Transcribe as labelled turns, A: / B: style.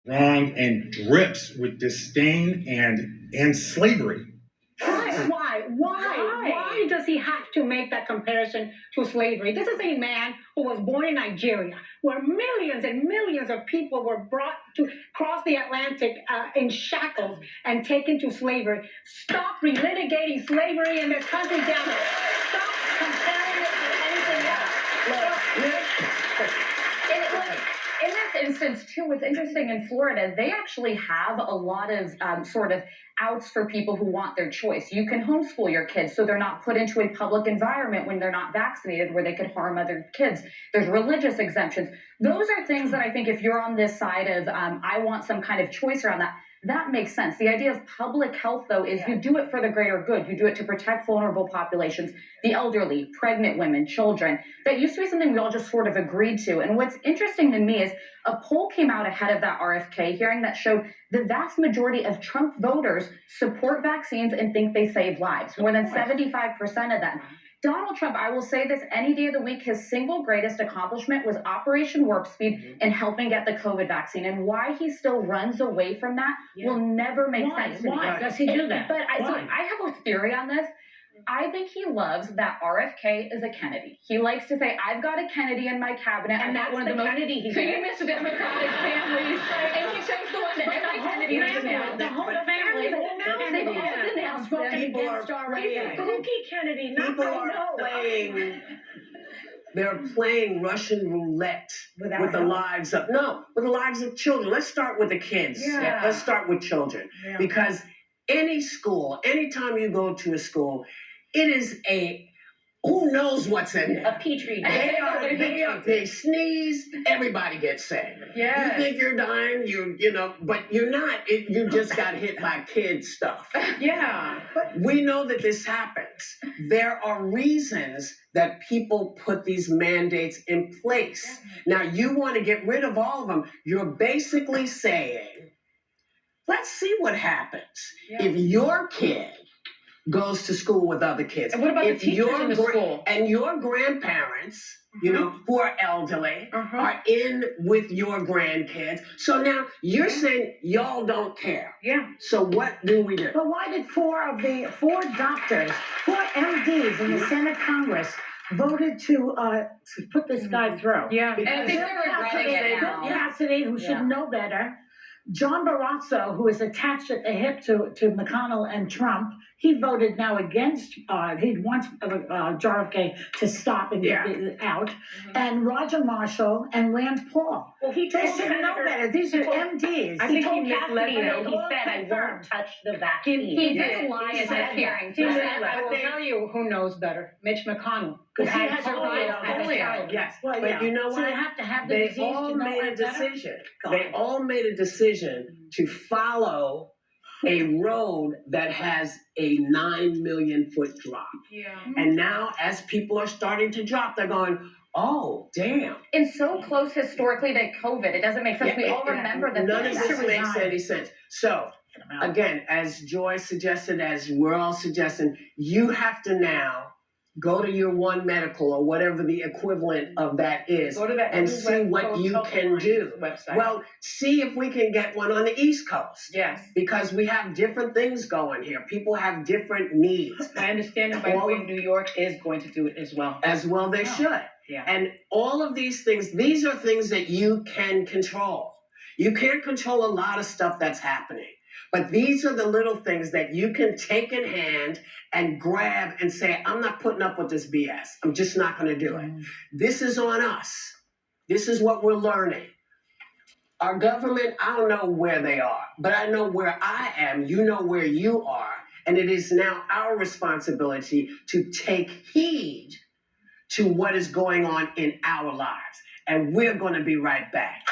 A: wrong and drips with disdain and slavery.
B: Why does he have to make that comparison to slavery? This is a man who was born in Nigeria, where millions and millions of people were brought to cross the Atlantic in shackles and taken to slavery. Stop relitigating slavery in this country, damn it. Stop comparing it to anything else.
C: In this instance, too, what's interesting in Florida, they actually have a lot of sort of outs for people who want their choice. You can homeschool your kids so they're not put into a public environment when they're not vaccinated where they could harm other kids. There's religious exemptions. Those are things that I think if you're on this side of I want some kind of choice around that, that makes sense. The idea of public health, though, is you do it for the greater good. You do it to protect vulnerable populations, the elderly, pregnant women, children. That used to be something we all just sort of agreed to. And what's interesting to me is a poll came out ahead of that RFK hearing that showed the vast majority of Trump voters support vaccines and think they save lives. More than 75% of them. Donald Trump, I will say this any day of the week, his single greatest accomplishment was Operation Warp Speed and helping get the COVID vaccine. And why he still runs away from that will never make sense to me.
B: Why does he do that?
C: But so I have a theory on this. I think he loves that RFK is a Kennedy. He likes to say, I've got a Kennedy in my cabinet.
B: And that's
C: one of the most famous Democratic families. And he chose the one that every Kennedy knows now.
B: The whole family has spoken against already. Cookie Kennedy, not
D: People are they're playing Russian roulette with the lives of with the lives of children. Let's start with the kids.
C: Yeah.
D: Let's start with children. Yeah. Because any school, anytime you go to a school, it is who knows what's in there?
C: A petri dish.
D: They sneeze, everybody gets sick.
C: Yeah.
D: You think you're dying, but you're not. You just got hit by kid stuff.
C: Yeah.
D: But we know that this happens. There are reasons that people put these mandates in place. Now, you want to get rid of all of them. You're basically saying, let's see what happens if your kid goes to school with other kids.
C: And what about the teachers in the school?
D: And your grandparents, who are elderly, are in with your grandkids. So now you're saying y'all don't care.
C: Yeah.
D: So what do we do?
B: But why did four doctors, 4 MDs in the Senate Congress voted to put this guy through?
C: Yeah. And I think they're regretting it now.
B: Cassidy, who should know better. John Barrasso, who is attached at the hip to McConnell and Trump, he voted now against, he wants JFK to stop and get it out. And Roger Marshall and Rand Paul. Well, they should know better. These are MDs.
C: I think he misled her. He said, I won't touch the vaccine. He did lie at this hearing.
B: I will tell you who knows better. Mitch McConnell.
D: Because he has polio. Yes. Well, but you know what?
B: So they have to have the
D: they
B: disease
D: all
B: to know
D: made a
B: it better?
D: decision. They all made a decision to follow a road that has a 9 million foot drop.
C: Yeah.
D: And now as people are starting to drop, they're going, oh, damn.
C: And so close historically to COVID, it doesn't make sense. We all remember that.
D: None of this makes any sense. So, again, as Joy suggested, as we're all suggesting, you have to now go to your One Medical or whatever the equivalent of that is and see what you can do.
C: Website.
D: Well, see if we can get one on the East Coast.
C: Yes.
D: Because we have different things going here. People have different needs.
E: I understand that my way New York is going to do it as well.
D: As well they should.
E: Yeah.
D: And all of these things, these are things that you can control. You can't control a lot of stuff that's happening. But these are the little things that you can take in hand and grab and say, I'm not putting up with this BS. I'm just not going to do it. This is on us. This is what we're learning. Our government, I don't know where they are, but I know where I am. You know where you are. And it is now our responsibility to take heed to what is going on in our lives. And we're going to be right back.